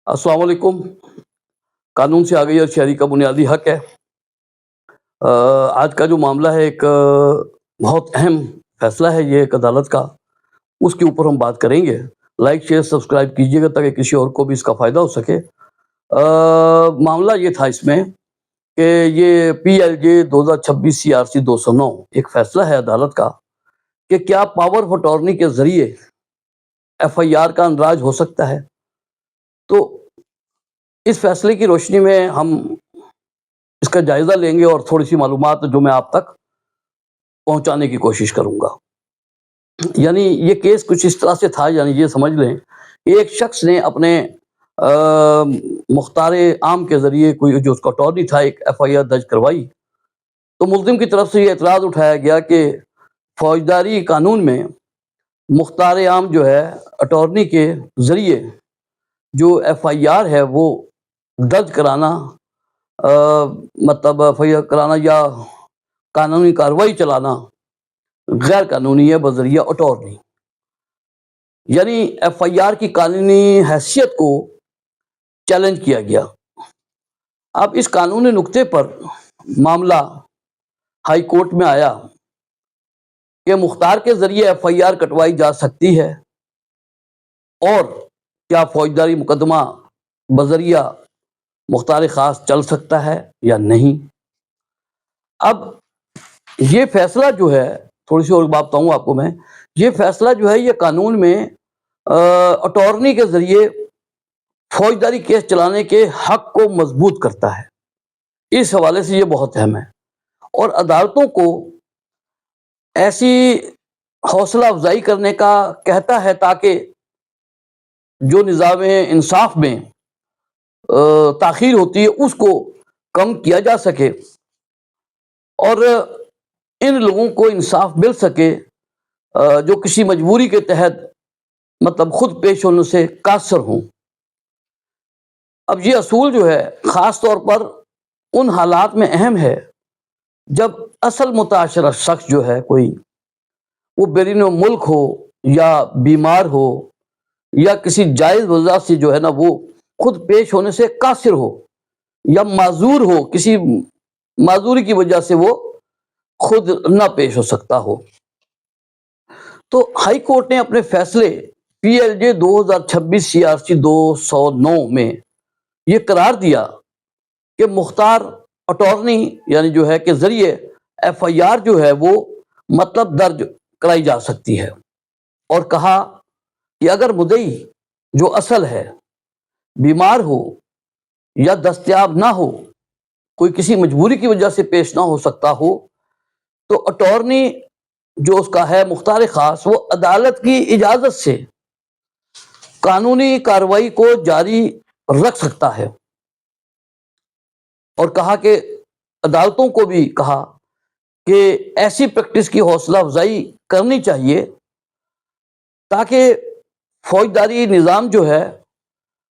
السلام علیکم۔ قانون سے آگئی اور شہری کا بنیادی حق ہے۔ آج کا جو معاملہ ہے ایک بہت اہم فیصلہ ہے، یہ ایک عدالت کا، اس کے اوپر ہم بات کریں گے۔ لائک شیئر سبسکرائب کیجیے گا تاکہ کسی اور کو بھی اس کا فائدہ ہو سکے۔ معاملہ یہ تھا اس میں کہ یہ PLJ 2026 CRC 209 ایک فیصلہ ہے عدالت کا کہ کیا پاور آف اٹارنی کے ذریعے FIR کا اندراج ہو سکتا ہے۔ تو اس فیصلے کی روشنی میں ہم اس کا جائزہ لیں گے اور تھوڑی سی معلومات جو میں آپ تک پہنچانے کی کوشش کروں گا۔ یعنی یہ کیس کچھ اس طرح سے تھا، یعنی یہ سمجھ لیں کہ ایک شخص نے اپنے مختار عام کے ذریعے کوئی جو اس کا اٹارنی تھا ایک FIR درج کروائی، تو ملزم کی طرف سے یہ اعتراض اٹھایا گیا کہ فوجداری قانون میں مختار عام جو ہے اٹارنی کے ذریعے جو FIR ہے وہ درج کرانا، مطلب FIR کرانا یا قانونی کارروائی چلانا غیر قانونی ہے بذریعہ اٹارنی۔ یعنی FIR کی قانونی حیثیت کو چیلنج کیا گیا۔ اب اس قانونی نقطے پر معاملہ ہائی کورٹ میں آیا کہ مختار کے ذریعے FIR کٹوائی جا سکتی ہے اور کیا فوجداری مقدمہ بذریعہ مختار خاص چل سکتا ہے یا نہیں۔ اب یہ فیصلہ جو ہے، تھوڑی سی اور بات بتاؤں آپ کو میں، یہ فیصلہ جو ہے یہ قانون میں اٹارنی کے ذریعے فوجداری کیس چلانے کے حق کو مضبوط کرتا ہے۔ اس حوالے سے یہ بہت اہم ہے اور عدالتوں کو ایسی حوصلہ افزائی کرنے کا کہتا ہے تاکہ جو نظام انصاف میں تاخیر ہوتی ہے اس کو کم کیا جا سکے اور ان لوگوں کو انصاف مل سکے جو کسی مجبوری کے تحت مطلب خود پیش ہونے سے قاصر ہوں۔ اب یہ اصول جو ہے خاص طور پر ان حالات میں اہم ہے جب اصل متاثرہ شخص جو ہے کوئی وہ بیرون ملک ہو یا بیمار ہو یا کسی جائز وجہ سے جو ہے نا وہ خود پیش ہونے سے قاصر ہو یا معذور ہو، کسی معذوری کی وجہ سے وہ خود نہ پیش ہو سکتا ہو۔ تو ہائی کورٹ نے اپنے فیصلے PLJ 2026 CRC 209 میں یہ قرار دیا کہ مختار اٹارنی یعنی جو ہے کہ ذریعے FIR جو ہے وہ مطلب درج کرائی جا سکتی ہے، اور کہا کہ اگر مدعی جو اصل ہے بیمار ہو یا دستیاب نہ ہو، کوئی کسی مجبوری کی وجہ سے پیش نہ ہو سکتا ہو، تو اٹارنی جو اس کا ہے مختار خاص وہ عدالت کی اجازت سے قانونی کارروائی کو جاری رکھ سکتا ہے، اور کہا کہ عدالتوں کو بھی کہا کہ ایسی پریکٹس کی حوصلہ افزائی کرنی چاہیے تاکہ فوجداری نظام جو ہے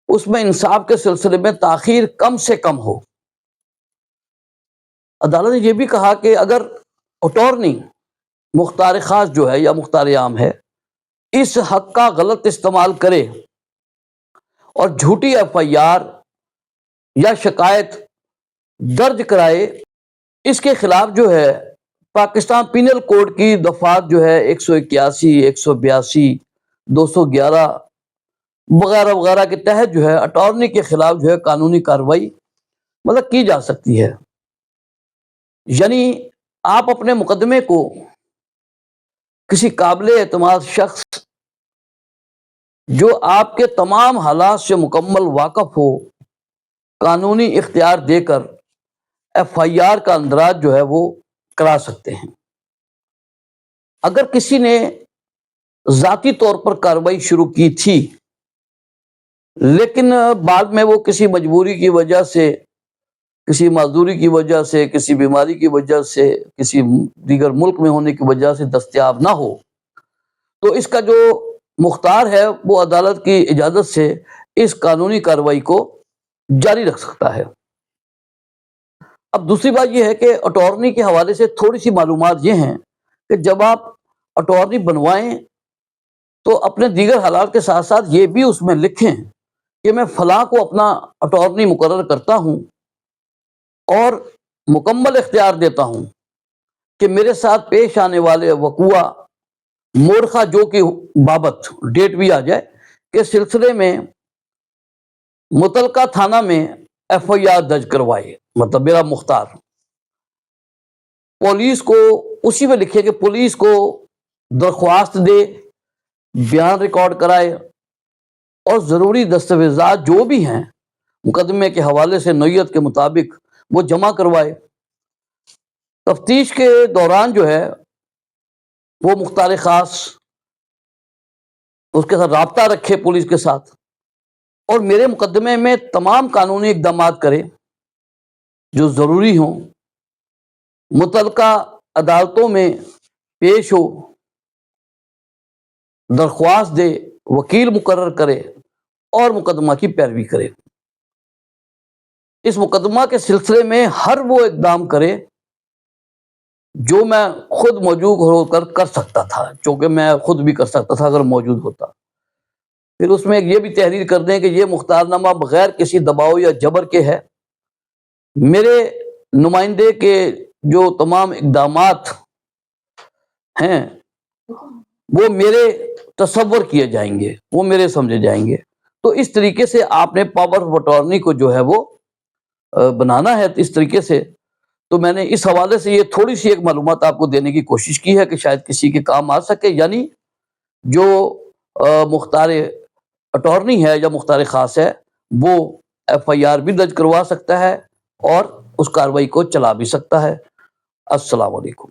اس میں انصاف کے سلسلے میں تاخیر کم سے کم ہو۔ عدالت نے یہ بھی کہا کہ اگر اٹارنی مختار خاص جو ہے یا مختار عام ہے اس حق کا غلط استعمال کرے اور جھوٹی FIR یا شکایت درج کرائے، اس کے خلاف جو ہے پاکستان پینل کوڈ کی دفعات جو ہے 181، 182، 211 وغیرہ وغیرہ کے تحت جو ہے اٹارنی کے خلاف جو ہے قانونی کارروائی مطلب کی جا سکتی ہے۔ یعنی آپ اپنے مقدمے کو کسی قابل اعتماد شخص جو آپ کے تمام حالات سے مکمل واقف ہو قانونی اختیار دے کر FIR کا اندراج جو ہے وہ کرا سکتے ہیں۔ اگر کسی نے ذاتی طور پر کارروائی شروع کی تھی لیکن بعد میں وہ کسی مجبوری کی وجہ سے، کسی معذوری کی وجہ سے، کسی بیماری کی وجہ سے، کسی دیگر ملک میں ہونے کی وجہ سے دستیاب نہ ہو، تو اس کا جو مختار ہے وہ عدالت کی اجازت سے اس قانونی کارروائی کو جاری رکھ سکتا ہے۔ اب دوسری بات یہ ہے کہ اٹارنی کے حوالے سے تھوڑی سی معلومات یہ ہیں کہ جب آپ اٹارنی بنوائیں تو اپنے دیگر حالات کے ساتھ ساتھ یہ بھی اس میں لکھیں کہ میں فلاں کو اپنا اٹارنی مقرر کرتا ہوں اور مکمل اختیار دیتا ہوں کہ میرے ساتھ پیش آنے والے وقوع مورخہ جو کہ بابت ڈیٹ بھی آ جائے کے سلسلے میں متعلقہ تھانہ میں ایف آئی آر درج کروائے، مطلب میرا مختار پولیس کو اسی میں لکھے کہ پولیس کو درخواست دے، بیان ریکارڈ کرائے اور ضروری دستاویزات جو بھی ہیں مقدمے کے حوالے سے نوعیت کے مطابق وہ جمع کروائے۔ تفتیش کے دوران جو ہے وہ مختار خاص اس کے ساتھ رابطہ رکھے پولیس کے ساتھ، اور میرے مقدمے میں تمام قانونی اقدامات کرے جو ضروری ہوں، متعلقہ عدالتوں میں پیش ہو، درخواست دے، وکیل مقرر کرے اور مقدمہ کی پیروی کرے۔ اس مقدمہ کے سلسلے میں ہر وہ اقدام کرے جو میں خود موجود ہو کر سکتا تھا، چونکہ میں خود بھی کر سکتا تھا اگر موجود ہوتا۔ پھر اس میں یہ بھی تحریر کر دیں کہ یہ مختار نامہ بغیر کسی دباؤ یا جبر کے ہے، میرے نمائندے کے جو تمام اقدامات ہیں وہ میرے تصور کیے جائیں گے، وہ میرے سمجھے جائیں گے۔ تو اس طریقے سے آپ نے پاور آف اٹارنی کو جو ہے وہ بنانا ہے اس طریقے سے۔ تو میں نے اس حوالے سے یہ تھوڑی سی ایک معلومات آپ کو دینے کی کوشش کی ہے کہ شاید کسی کے کام آ سکے، یعنی جو مختار اٹارنی ہے یا مختار خاص ہے وہ ایف آئی آر بھی درج کروا سکتا ہے اور اس کارروائی کو چلا بھی سکتا ہے۔ السلام علیکم۔